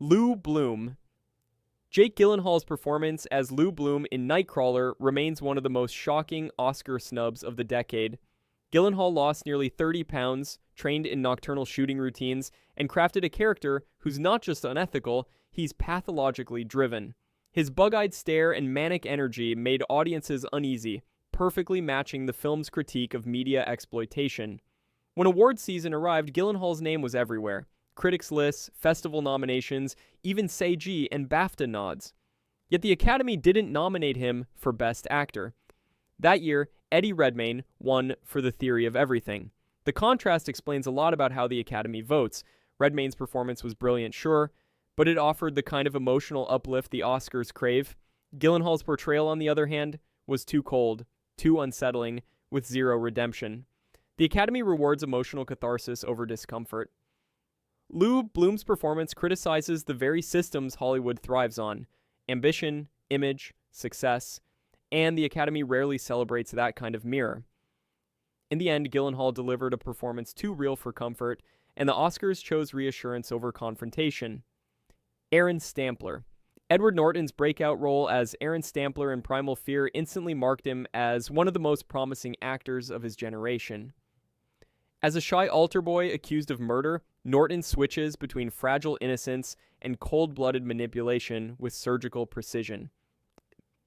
Lou Bloom. Jake Gyllenhaal's performance as Lou Bloom in Nightcrawler remains one of the most shocking Oscar snubs of the decade. Gyllenhaal lost nearly 30 pounds, trained in nocturnal shooting routines, and crafted a character who's not just unethical, he's pathologically driven. His bug-eyed stare and manic energy made audiences uneasy, perfectly matching the film's critique of media exploitation. When award season arrived, Gyllenhaal's name was everywhere. Critics' lists, festival nominations, even Seiji and BAFTA nods. Yet the Academy didn't nominate him for Best Actor. That year, Eddie Redmayne won for The Theory of Everything. The contrast explains a lot about how the Academy votes. Redmayne's performance was brilliant, sure, but it offered the kind of emotional uplift the Oscars crave. Gyllenhaal's portrayal, on the other hand, was too cold, too unsettling, with zero redemption. The Academy rewards emotional catharsis over discomfort. Lou Bloom's performance criticizes the very systems Hollywood thrives on: ambition, image, success, and the Academy rarely celebrates that kind of mirror. In the end, Gyllenhaal delivered a performance too real for comfort, and the Oscars chose reassurance over confrontation. Aaron Stampler. Edward Norton's breakout role as Aaron Stampler in Primal Fear instantly marked him as one of the most promising actors of his generation. As a shy altar boy accused of murder, Norton switches between fragile innocence and cold-blooded manipulation with surgical precision.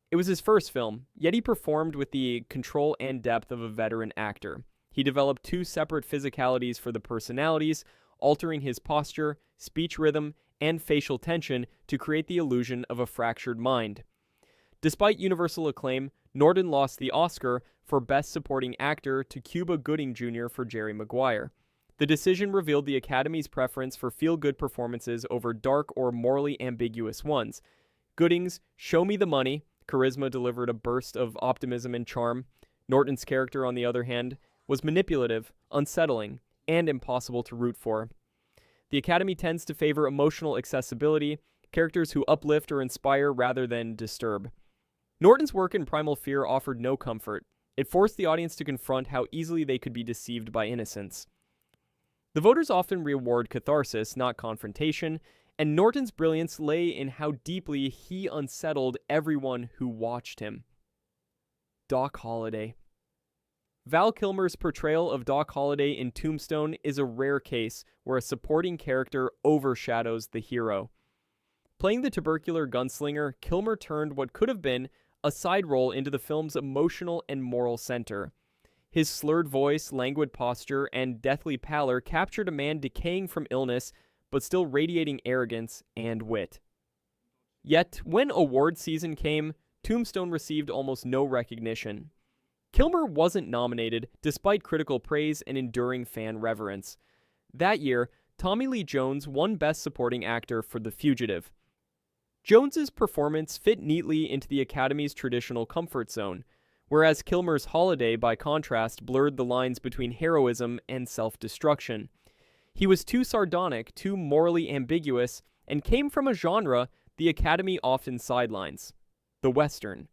It was his first film, yet he performed with the control and depth of a veteran actor. He developed two separate physicalities for the personalities, altering his posture, speech rhythm, and facial tension to create the illusion of a fractured mind. Despite universal acclaim, Norton lost the Oscar for Best Supporting Actor to Cuba Gooding Jr. for Jerry Maguire. The decision revealed the Academy's preference for feel-good performances over dark or morally ambiguous ones. Gooding's "Show Me the Money" charisma delivered a burst of optimism and charm. Norton's character, on the other hand, was manipulative, unsettling, and impossible to root for. The Academy tends to favor emotional accessibility, characters who uplift or inspire rather than disturb. Norton's work in Primal Fear offered no comfort. It forced the audience to confront how easily they could be deceived by innocence. The voters often reward catharsis, not confrontation, and Norton's brilliance lay in how deeply he unsettled everyone who watched him. Doc Holliday. Val Kilmer's portrayal of Doc Holliday in Tombstone is a rare case where a supporting character overshadows the hero. Playing the tubercular gunslinger, Kilmer turned what could have been a side role into the film's emotional and moral center. His slurred voice, languid posture, and deathly pallor captured a man decaying from illness, but still radiating arrogance and wit. Yet, when award season came, Tombstone received almost no recognition. Kilmer wasn't nominated, despite critical praise and enduring fan reverence. That year, Tommy Lee Jones won Best Supporting Actor for The Fugitive. Jones's performance fit neatly into the Academy's traditional comfort zone, whereas Kilmer's Holiday, by contrast, blurred the lines between heroism and self-destruction. He was too sardonic, too morally ambiguous, and came from a genre the Academy often sidelines: the Western.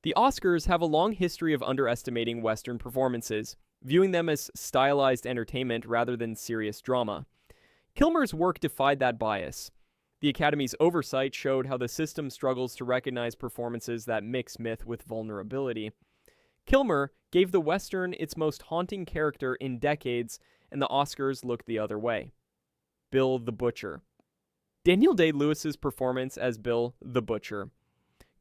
The Oscars have a long history of underestimating Western performances, viewing them as stylized entertainment rather than serious drama. Kilmer's work defied that bias. The Academy's oversight showed how the system struggles to recognize performances that mix myth with vulnerability. Kilmer gave the Western its most haunting character in decades, and the Oscars looked the other way. Bill the Butcher. Daniel Day-Lewis's performance as Bill the Butcher.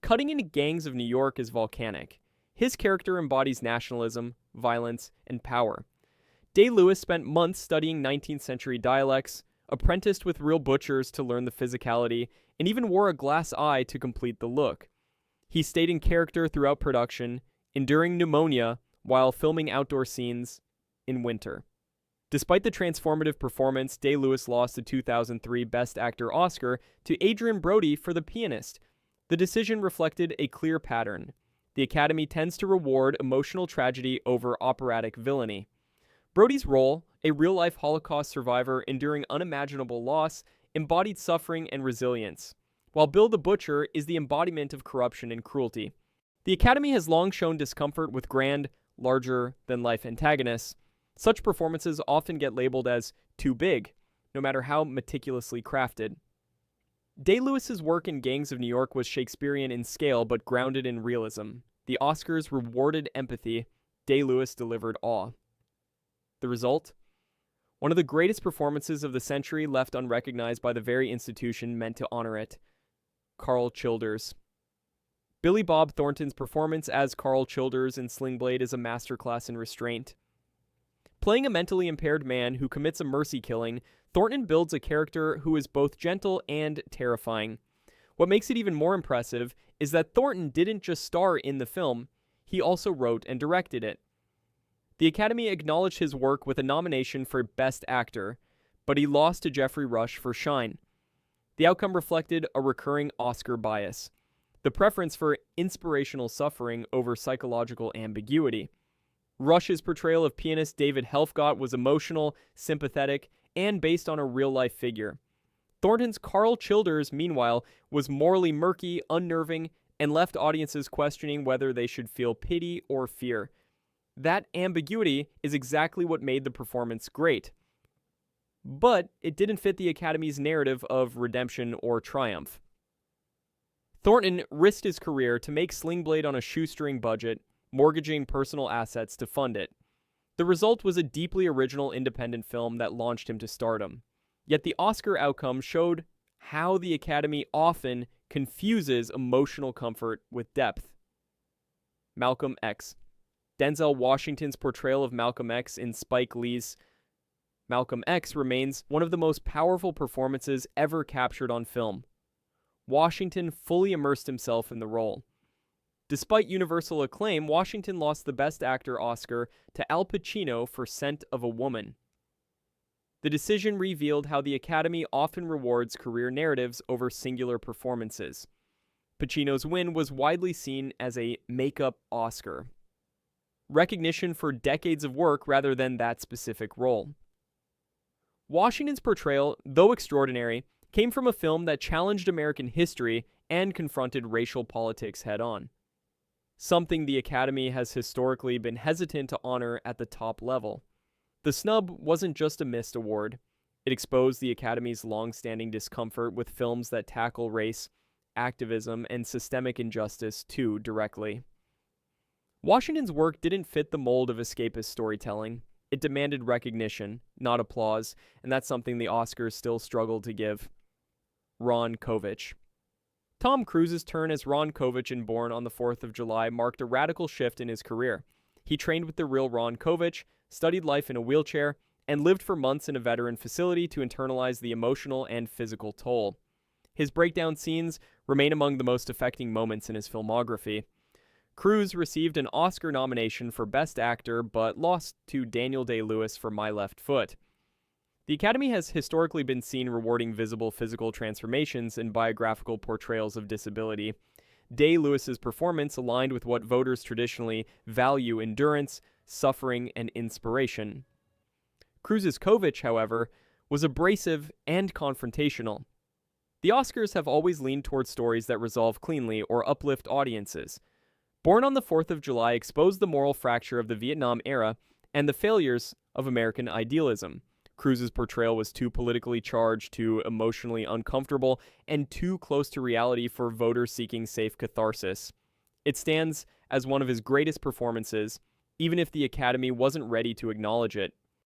Cutting into gangs of New York is volcanic. His character embodies nationalism, violence, and power. Day-Lewis spent months studying 19th century dialects, apprenticed with real butchers to learn the physicality, and even wore a glass eye to complete the look. He stayed in character throughout production, enduring pneumonia while filming outdoor scenes in winter. Despite the transformative performance, Day-Lewis lost the 2003 Best Actor Oscar to Adrien Brody for The Pianist. The decision reflected a clear pattern. The Academy tends to reward emotional tragedy over operatic villainy. Brody's role, a real-life Holocaust survivor enduring unimaginable loss, embodied suffering and resilience, while Bill the Butcher is the embodiment of corruption and cruelty. The Academy has long shown discomfort with grand, larger-than-life antagonists. Such performances often get labeled as too big, no matter how meticulously crafted. Day-Lewis's work in Gangs of New York was Shakespearean in scale but grounded in realism. The Oscars rewarded empathy. Day-Lewis delivered awe. The result? One of the greatest performances of the century left unrecognized by the very institution meant to honor it. Carl Childers. Billy Bob Thornton's performance as Carl Childers in Sling Blade is a masterclass in restraint. Playing a mentally impaired man who commits a mercy killing, Thornton builds a character who is both gentle and terrifying. What makes it even more impressive is that Thornton didn't just star in the film, he also wrote and directed it. The Academy acknowledged his work with a nomination for Best Actor, but he lost to Geoffrey Rush for Shine. The outcome reflected a recurring Oscar bias, the preference for inspirational suffering over psychological ambiguity. Rush's portrayal of pianist David Helfgott was emotional, sympathetic, and based on a real-life figure. Thornton's Carl Childers, meanwhile, was morally murky, unnerving, and left audiences questioning whether they should feel pity or fear. That ambiguity is exactly what made the performance great. But it didn't fit the Academy's narrative of redemption or triumph. Thornton risked his career to make Sling Blade on a shoestring budget, mortgaging personal assets to fund it. The result was a deeply original independent film that launched him to stardom. Yet the Oscar outcome showed how the Academy often confuses emotional comfort with depth. Malcolm X. Denzel Washington's portrayal of Malcolm X in Spike Lee's Malcolm X remains one of the most powerful performances ever captured on film. Washington fully immersed himself in the role. Despite universal acclaim, Washington lost the Best Actor Oscar to Al Pacino for Scent of a Woman. The decision revealed how the Academy often rewards career narratives over singular performances. Pacino's win was widely seen as a make-up Oscar, recognition for decades of work rather than that specific role. Washington's portrayal, though extraordinary, came from a film that challenged American history and confronted racial politics head-on, something the Academy has historically been hesitant to honor at the top level. The snub wasn't just a missed award. It exposed the Academy's long-standing discomfort with films that tackle race, activism, and systemic injustice too directly. Washington's work didn't fit the mold of escapist storytelling. It demanded recognition, not applause, and that's something the Oscars still struggle to give. Ron Kovich. Tom Cruise's turn as Ron Kovich in Born on the 4th of July marked a radical shift in his career. He trained with the real Ron Kovich, studied life in a wheelchair, and lived for months in a veteran facility to internalize the emotional and physical toll. His breakdown scenes remain among the most affecting moments in his filmography. Cruise received an Oscar nomination for Best Actor, but lost to Daniel Day-Lewis for My Left Foot. The Academy has historically been seen rewarding visible physical transformations in biographical portrayals of disability. Day-Lewis's performance aligned with what voters traditionally value: endurance, suffering, and inspiration. Cruise's Kovich, however, was abrasive and confrontational. The Oscars have always leaned towards stories that resolve cleanly or uplift audiences. Born on the 4th of July exposed the moral fracture of the Vietnam era and the failures of American idealism. Cruise's portrayal was too politically charged, too emotionally uncomfortable, and too close to reality for voters seeking safe catharsis. It stands as one of his greatest performances, even if the Academy wasn't ready to acknowledge it.